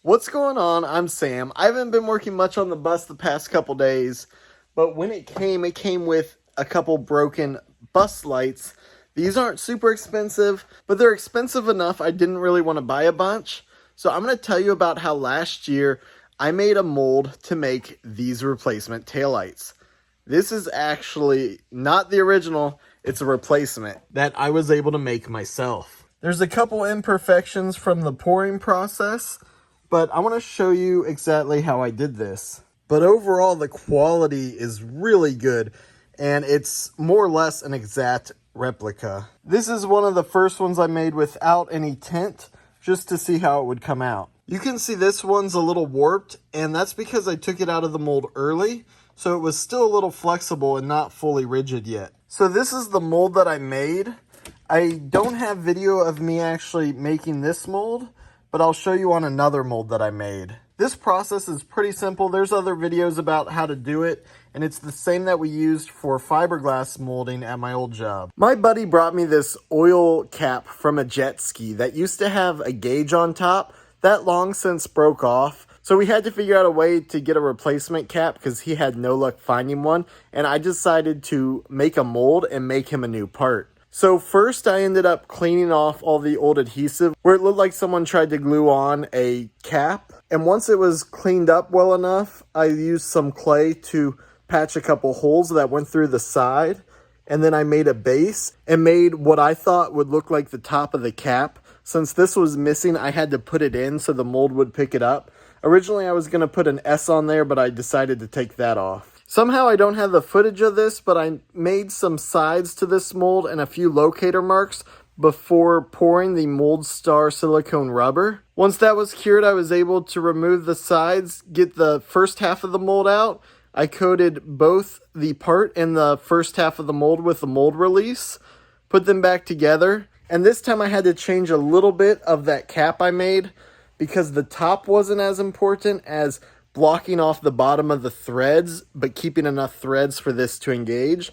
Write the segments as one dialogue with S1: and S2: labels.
S1: What's going on? I'm Sam. I haven't been working much on the bus the past couple days, but when it came with a couple broken bus lights. These aren't super expensive, but they're expensive enough I didn't really want to buy a bunch. So I'm going to tell you about how last year I made a mold to make these replacement taillights. This is actually not the original, it's a replacement that I was able to make myself. There's a couple imperfections from the pouring process, but I want to show you exactly how I did this. But overall, the quality is really good, and it's more or less an exact replica. This is one of the first ones I made without any tint, just to see how it would come out. You can see this one's a little warped, and that's because I took it out of the mold early, so it was still a little flexible and not fully rigid yet. So this is the mold that I made. I don't have video of me actually making this mold, but I'll show you on another mold that I made. This process is pretty simple. There's other videos about how to do it, and it's the same that we used for fiberglass molding at my old job. My buddy brought me this oil cap from a jet ski that used to have a gauge on top. That long since broke off, so we had to figure out a way to get a replacement cap because he had no luck finding one, and I decided to make a mold and make him a new part. So first I ended up cleaning off all the old adhesive where it looked like someone tried to glue on a cap. And once it was cleaned up well enough, I used some clay to patch a couple holes that went through the side. And then I made a base and made what I thought would look like the top of the cap. Since this was missing, I had to put it in so the mold would pick it up. Originally I was going to put an S on there, but I decided to take that off. Somehow I don't have the footage of this, but I made some sides to this mold and a few locator marks before pouring the Mold Star silicone rubber. Once that was cured, I was able to remove the sides, get the first half of the mold out. I coated both the part and the first half of the mold with the mold release, put them back together, and this time I had to change a little bit of that cap I made because the top wasn't as important as blocking off the bottom of the threads, but keeping enough threads for this to engage.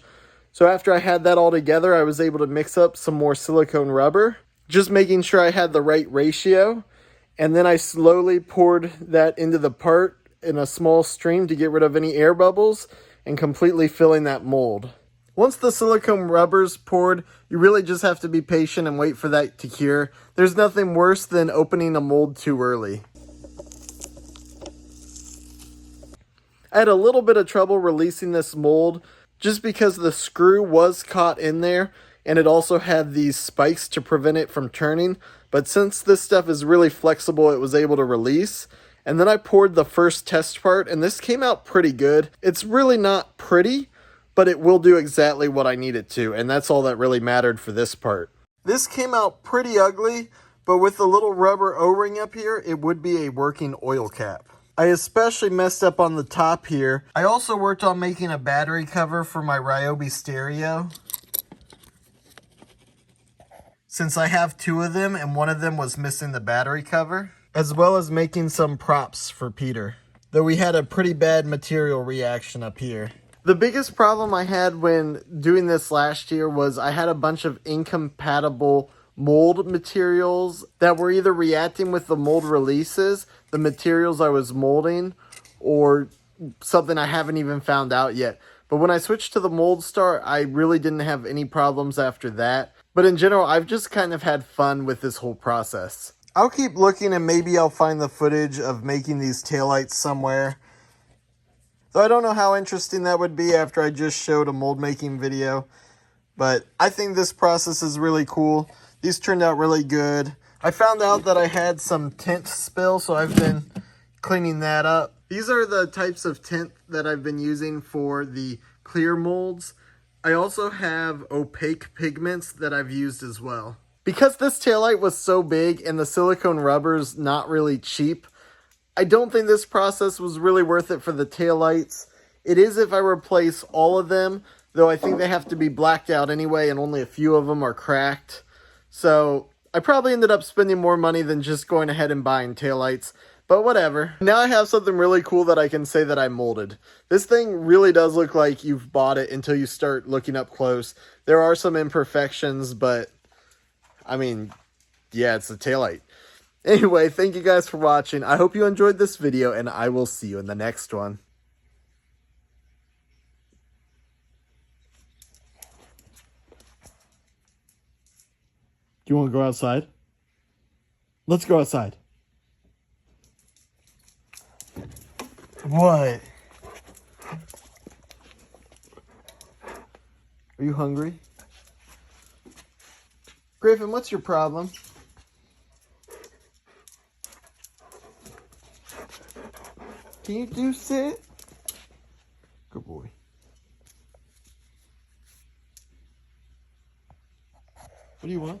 S1: So after I had that all together, I was able to mix up some more silicone rubber, just making sure I had the right ratio. And then I slowly poured that into the part in a small stream to get rid of any air bubbles and completely filling that mold. Once the silicone rubber's poured, you really just have to be patient and wait for that to cure. There's nothing worse than opening a mold too early. I had a little bit of trouble releasing this mold just because the screw was caught in there and it also had these spikes to prevent it from turning. But since this stuff is really flexible, it was able to release. And then I poured the first test part and this came out pretty good. It's really not pretty, but it will do exactly what I need it to. And that's all that really mattered for this part. This came out pretty ugly, but with the little rubber O-ring up here, it would be a working oil cap. I especially messed up on the top here. I also worked on making a battery cover for my Ryobi stereo, since I have two of them and one of them was missing the battery cover, as well as making some props for Peter, though we had a pretty bad material reaction up here. The biggest problem I had when doing this last year was I had a bunch of incompatible mold materials that were either reacting with the mold releases, the materials I was molding, or something I haven't even found out yet. But when I switched to the Mold Star, I really didn't have any problems after that. But in general, I've just kind of had fun with this whole process. I'll keep looking and maybe I'll find the footage of making these taillights somewhere. Though I don't know how interesting that would be after I just showed a mold making video. But I think this process is really cool. These turned out really good. I found out that I had some tint spill, so I've been cleaning that up. These are the types of tint that I've been using for the clear molds. I also have opaque pigments that I've used as well. Because this taillight was so big and the silicone rubber's not really cheap, I don't think this process was really worth it for the taillights. It is if I replace all of them, though I think they have to be blacked out anyway and only a few of them are cracked. So I probably ended up spending more money than just going ahead and buying taillights, but whatever. Now I have something really cool that I can say that I molded. This thing really does look like you've bought it until you start looking up close. There are some imperfections, but I mean, yeah, it's a taillight. Anyway, thank you guys for watching. I hope you enjoyed this video, and I will see you in the next one. Do you want to go outside? Let's go outside. What? Are you hungry? Griffin, what's your problem? Can you do sit? Good boy. What do you want?